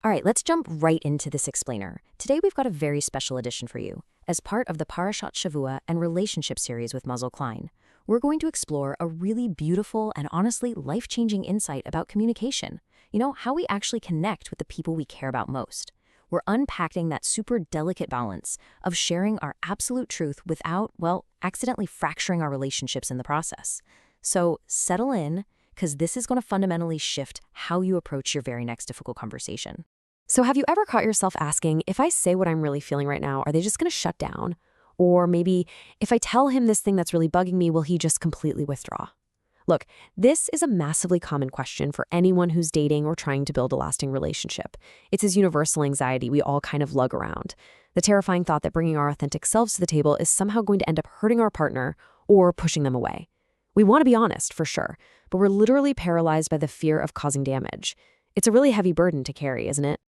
All right, let's jump right into this explainer. Today we've got a very special edition for you. As part of the Parashat and relationship series with Muzzle Klein, we're going to explore a really beautiful and honestly life-changing insight about communication. You know, how we actually connect with the people we care about most. We're unpacking that super delicate balance of sharing our absolute truth without, well, accidentally fracturing our relationships in the process. So settle in, because this is going to fundamentally shift how you approach your very next difficult conversation. So have you ever caught yourself asking, if I say what I'm really feeling right now, are they just going to shut down? Or maybe, if I tell him this thing that's really bugging me, will he just completely withdraw? Look, this is a massively common question for anyone who's dating or trying to build a lasting relationship. It's this universal anxiety we all kind of lug around. The terrifying thought that bringing our authentic selves to the table is somehow going to end up hurting our partner or pushing them away. We want to be honest, for sure, but we're literally paralyzed by the fear of causing damage. It's a really heavy burden to carry, isn't it?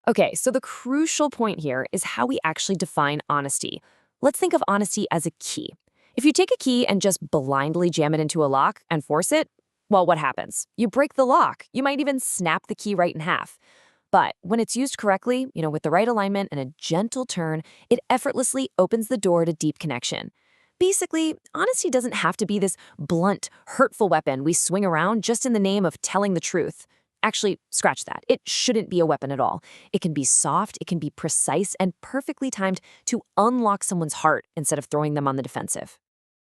Okay, so the crucial point here is how we actually define honesty. Let's think of honesty as a key. If you take a key and just blindly jam it into a lock and force it, well, what happens? You break the lock. You might even snap the key right in half. But when it's used correctly, with the right alignment and a gentle turn, it effortlessly opens the door to deep connection. Basically, honesty doesn't have to be this blunt, hurtful weapon we swing around just in the name of telling the truth. Actually, scratch that. It shouldn't be a weapon at all. It can be soft, it can be precise, and perfectly timed to unlock someone's heart instead of throwing them on the defensive.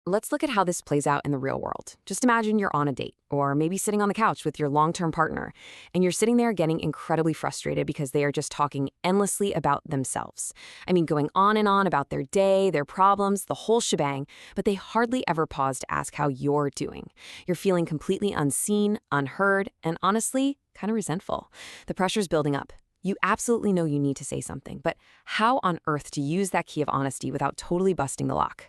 Let's look at how this plays out in the real world. Just imagine you're on a date, or maybe sitting on the couch with your long-term partner, and you're sitting there getting incredibly frustrated because they are just talking endlessly about themselves. I mean, going on and on about their day, their problems, the whole shebang, but they hardly ever pause to ask how you're doing. You're feeling completely unseen, unheard, and honestly, kind of resentful. The pressure's building up. You absolutely know you need to say something, but how on earth to use that key of honesty without totally busting the lock?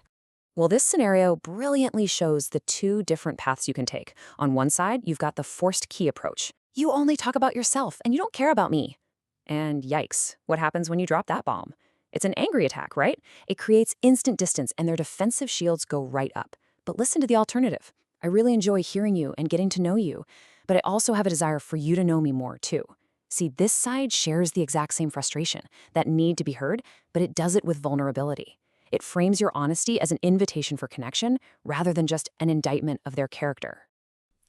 Well, this scenario brilliantly shows the two different paths you can take. On one side, you've got the forced key approach. You only talk about yourself, and you don't care about me. And yikes, what happens when you drop that bomb? It's an angry attack, right? It creates instant distance, and their defensive shields go right up. But listen to the alternative. I really enjoy hearing you and getting to know you, but I also have a desire for you to know me more, too. See, this side shares the exact same frustration, that need to be heard, but it does it with vulnerability. It frames your honesty as an invitation for connection rather than just an indictment of their character.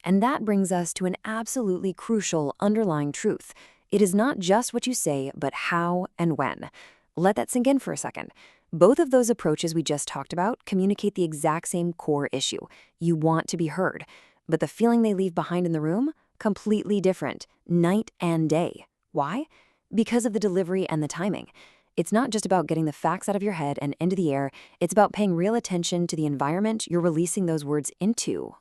And that brings us to an absolutely crucial underlying truth. It is not just what you say, but how and when. Let that sink in for a second. Both of those approaches we just talked about communicate the exact same core issue. You want to be heard. But the feeling they leave behind in the room? Completely different, night and day. Why? Because of the delivery and the timing. It's not just about getting the facts out of your head and into the air, it's about paying real attention to the environment you're releasing those words into.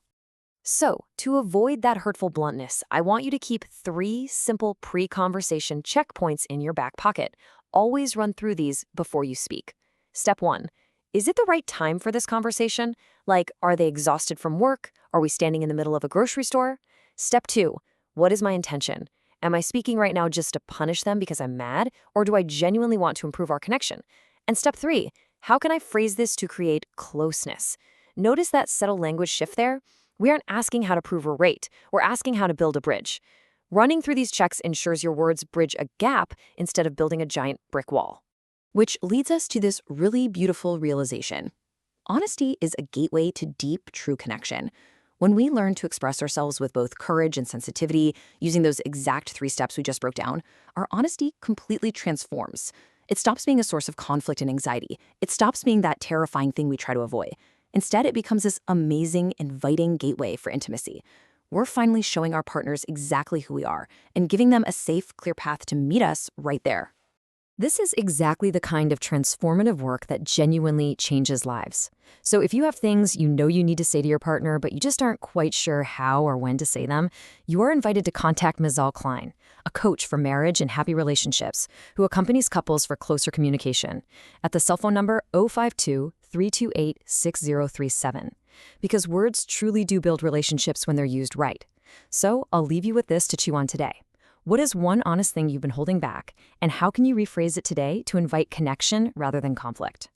So, to avoid that hurtful bluntness, I want you to keep 3 simple pre-conversation checkpoints in your back pocket. Always run through these before you speak. Step 1. Is it the right time for this conversation? Like, are they exhausted from work? Are we standing in the middle of a grocery store? Step 2. What is my intention? Am I speaking right now just to punish them because I'm mad, or do I genuinely want to improve our connection? And step 3, how can I phrase this to create closeness? Notice that subtle language shift there? We aren't asking how to prove a rate, we're asking how to build a bridge. Running through these checks ensures your words bridge a gap instead of building a giant brick wall. Which leads us to this really beautiful realization. Honesty is a gateway to deep, true connection. When we learn to express ourselves with both courage and sensitivity, using those exact 3 steps we just broke down, our honesty completely transforms. It stops being a source of conflict and anxiety. It stops being that terrifying thing we try to avoid. Instead, it becomes this amazing, inviting gateway for intimacy. We're finally showing our partners exactly who we are and giving them a safe, clear path to meet us right there. This is exactly the kind of transformative work that genuinely changes lives. So if you have things you know you need to say to your partner, but you just aren't quite sure how or when to say them, you are invited to contact Ms. Klein, a coach for marriage and happy relationships, who accompanies couples for closer communication, at the cell phone number 052-328-6037. Because words truly do build relationships when they're used right. So I'll leave you with this to chew on today. What is one honest thing you've been holding back, and how can you rephrase it today to invite connection rather than conflict?